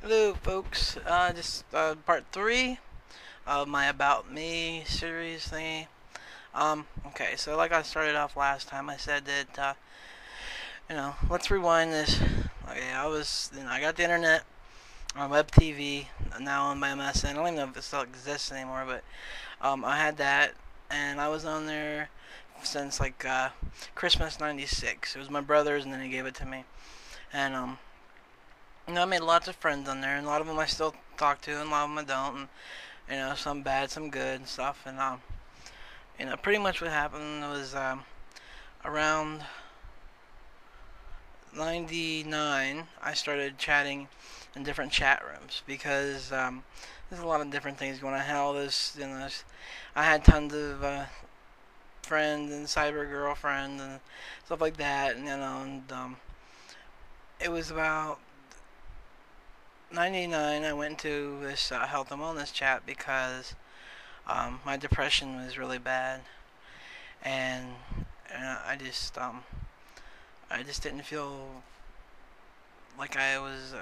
Hello, folks. Just part three of my About Me series thingy. Okay, so like I started off last time, I said that, let's rewind this. Okay, I got the internet on web TV, now on my MSN. I don't even know if it still exists anymore, but, I had that, and I was on there since, Christmas '96. It was my brother's, and then he gave it to me. And, I made lots of friends on there, and a lot of them I still talk to, and a lot of them I don't. And some bad, some good and stuff. And pretty much what happened was around '99, I started chatting in different chat rooms because there's a lot of different things going on. I had all this, I had tons of friends and cyber girlfriends and stuff like that, and it was about '99. I went to this health and wellness chat because my depression was really bad, and I just didn't feel like I was,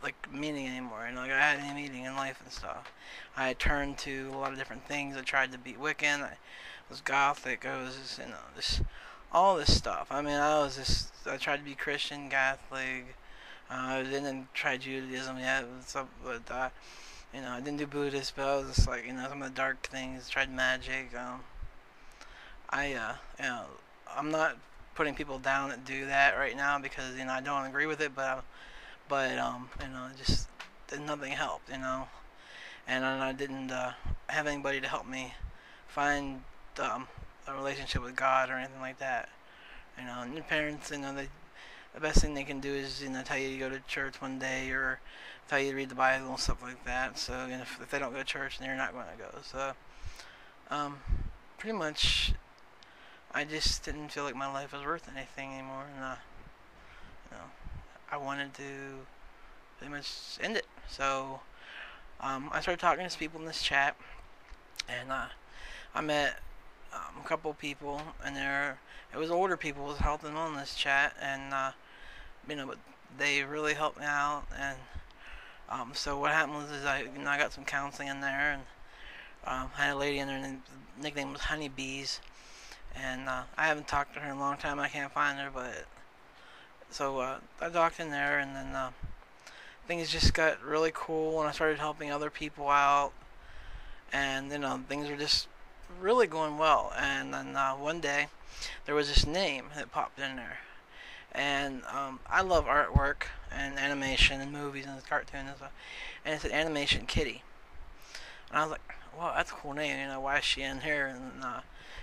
like meaning anymore. Like I had any meaning in life and stuff. I had turned to a lot of different things. I tried to be Wiccan. I was Gothic. I was just, this all this stuff. I tried to be Christian, Catholic. I didn't try Judaism yet, but I didn't do Buddhist, but I was just like, some of the dark things. Tried magic. I, I'm not putting people down that do that right now because I don't agree with it, just nothing helped, and I didn't have anybody to help me find a relationship with God or anything like that. And your parents, the best thing they can do is tell you to go to church one day or tell you to read the Bible and stuff like that. So if they don't go to church, then you're not going to go. So um, pretty much, I just didn't feel like my life was worth anything anymore, and you know, I wanted to pretty much end it. So I started talking to people in this chat, and I met a couple people, and it was older people who was helping on this chat, and but they really helped me out, and so what happened was I got some counseling in there, and I had a lady in there, and the nickname was Honeybees, and I haven't talked to her in a long time. I can't find her, but so I talked in there, and then things just got really cool, and I started helping other people out, and things were just really going well. And then one day there was this name that popped in there, and I love artwork and animation and movies and cartoons and stuff, and it said Animation Kitty, and I was like, well, that's a cool name, why is she in here? And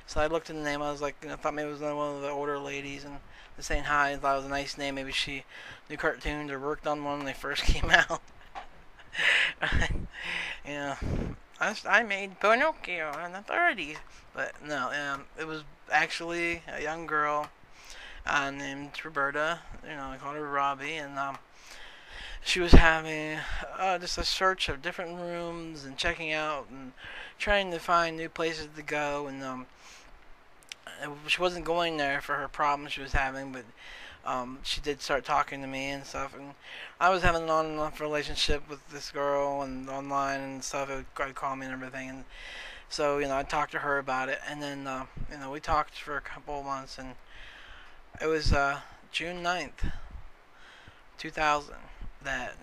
so I looked at the name. I was like, thought maybe it was one of the older ladies, and just saying hi. I thought it was a nice name. Maybe she knew cartoons or worked on one when they first came out. you know, I made Pinocchio in the '30s, but no, it was actually a young girl named Roberta. I called her Robbie, and she was having just a search of different rooms and checking out and trying to find new places to go, and she wasn't going there for her problems she was having, but she did start talking to me and stuff, and I was having an on and off relationship with this girl and online and stuff. It would call me and everything, and so I talked to her about it, and then we talked for a couple of months, and it was June 9th, 2000, that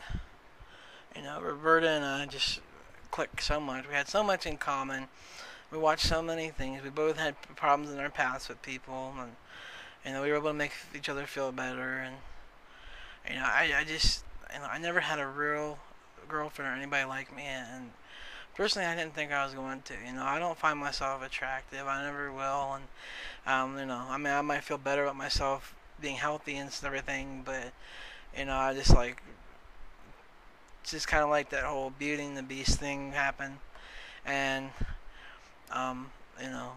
Roberta and I just clicked so much. We had so much in common. We watched so many things. We both had problems in our past with people, and we were able to make each other feel better. And I just I never had a real girlfriend or anybody like me, and personally, I didn't think I was going to. I don't find myself attractive. I never will, and I might feel better about myself being healthy and everything, but I just it's just kind of like that whole Beauty and the Beast thing happened, and um, you know,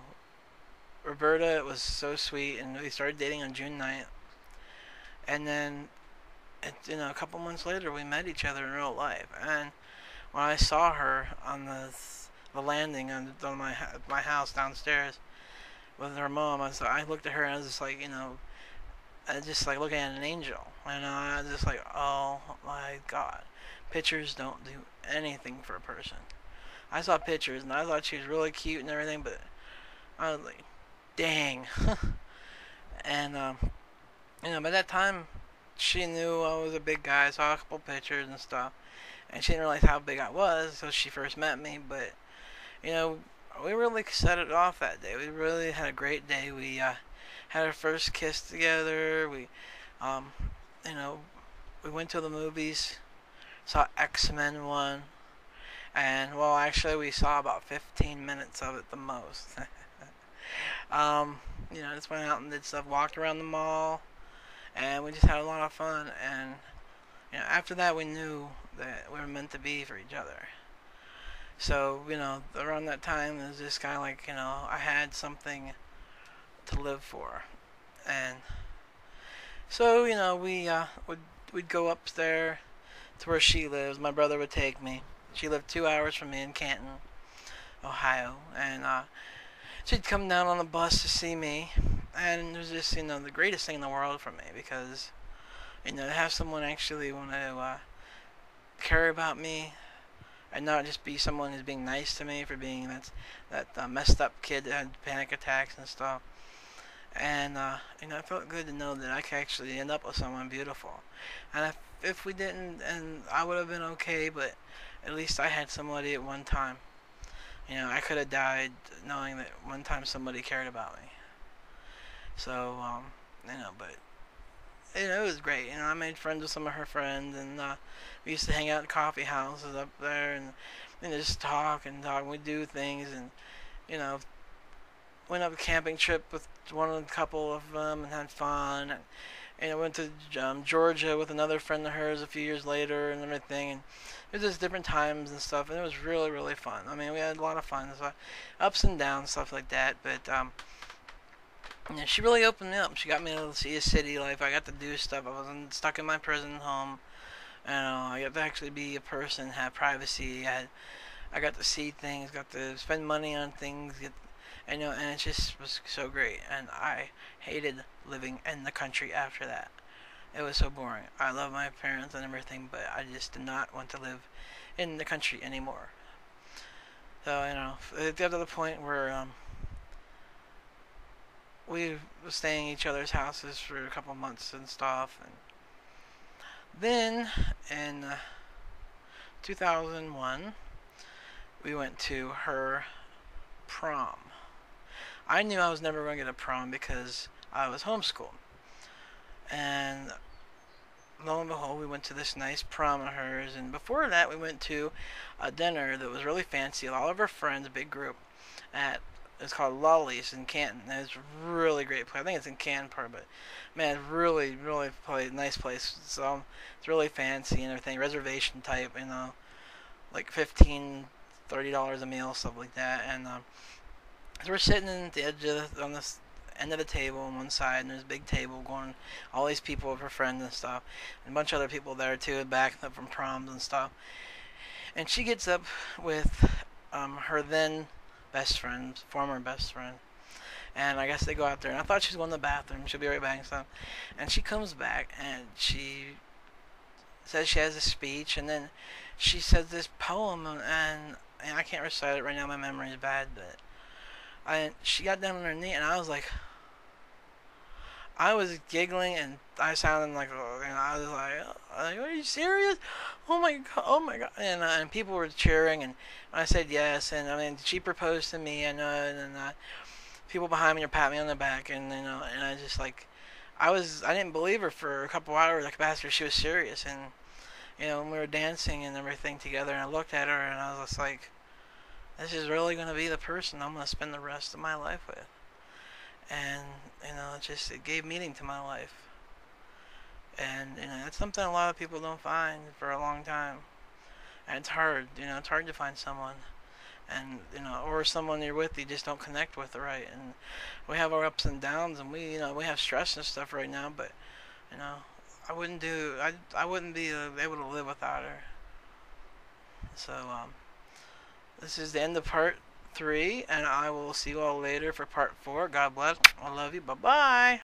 Roberta was so sweet, and we started dating on June 9th, and then a couple months later we met each other in real life, and when I saw her on the landing on my house downstairs with her mom, I looked at her and I was just like, just like looking at an angel. And I was just like, oh my god, pictures don't do anything for a person. I saw pictures and I thought she was really cute and everything, but I was like, dang. And by that time, she knew I was a big guy. I saw a couple pictures and stuff, and she didn't realize how big I was until she first met me. But you know, we really set it off that day. We really had a great day. We had our first kiss together. Um, you know, we went to the movies, saw X-Men 1, and well, actually, we saw about 15 minutes of it the most. Just went out and did stuff, walked around the mall, and we just had a lot of fun. And after that, we knew that we were meant to be for each other. So around that time, it was just kind of like I had something to live for, and so we'd go up there to where she lives. My brother would take me. She lived 2 hours from me in Canton, Ohio, and she'd come down on the bus to see me, and it was just the greatest thing in the world for me because to have someone actually want to care about me and not just be someone who's being nice to me for being that messed up kid that had panic attacks and stuff. And it felt good to know that I could actually end up with someone beautiful. And if we didn't, and I would have been okay, but at least I had somebody at one time. I could have died knowing that one time somebody cared about me. So, but it was great. I made friends with some of her friends, and we used to hang out in coffee houses up there, and just talk and talk. We'd do things, and went on a camping trip with one of the couple of them and had fun. And I went to Georgia with another friend of hers a few years later and everything. And it was just different times and stuff, and it was really, really fun. I mean, we had a lot of fun. So ups and downs, stuff like that. But she really opened me up. She got me able to see a city life. I got to do stuff. I wasn't stuck in my prison home. I got to actually be a person, have privacy. I got to see things, got to spend money on things, and it just was so great. And I hated living in the country after that. It was so boring. I love my parents and everything, but I just did not want to live in the country anymore. So it got to the point where we were staying in each other's houses for a couple months and stuff. And then in 2001, we went to her prom. I knew I was never going to get a prom because I was homeschooled. And lo and behold, we went to this nice prom of hers. And before that, we went to a dinner that was really fancy. All of our friends, a big group, it's called Lolly's in Canton. It's a really great place. I think it's in Canton part, but man, really, really nice place. So it's really fancy and everything. Reservation type, like $15-$30 a meal, stuff like that. And so we're sitting at the edge on this end of the table on one side, and there's a big table going, all these people with her friends and stuff, and a bunch of other people there too, back up from proms and stuff. And she gets up with her then best friend, former best friend, and I guess they go out there, and I thought she was going to the bathroom. She'll be right back and stuff. And she comes back, and she says she has a speech, and then she says this poem, and I can't recite it right now. My memory is bad, but she got down on her knee, and I was like, I was giggling, and I sounded like, I was like, are you serious? Oh my god, oh my god. And people were cheering, and I said yes, and I mean, she proposed to me, and people behind me were patting me on the back, and and I just like, I didn't believe her for a couple hours. Like, asked her if she was serious, and when we were dancing and everything together, and I looked at her, and I was just like, this is really going to be the person I'm going to spend the rest of my life with. And it gave meaning to my life. And that's something a lot of people don't find for a long time. And it's hard. It's hard to find someone, and or someone you're with you just don't connect with right. And we have our ups and downs, and we have stress and stuff right now. But I wouldn't be able to live without her. So this is the end of part 3, and I will see you all later for part 4. God bless. I love you. Bye bye.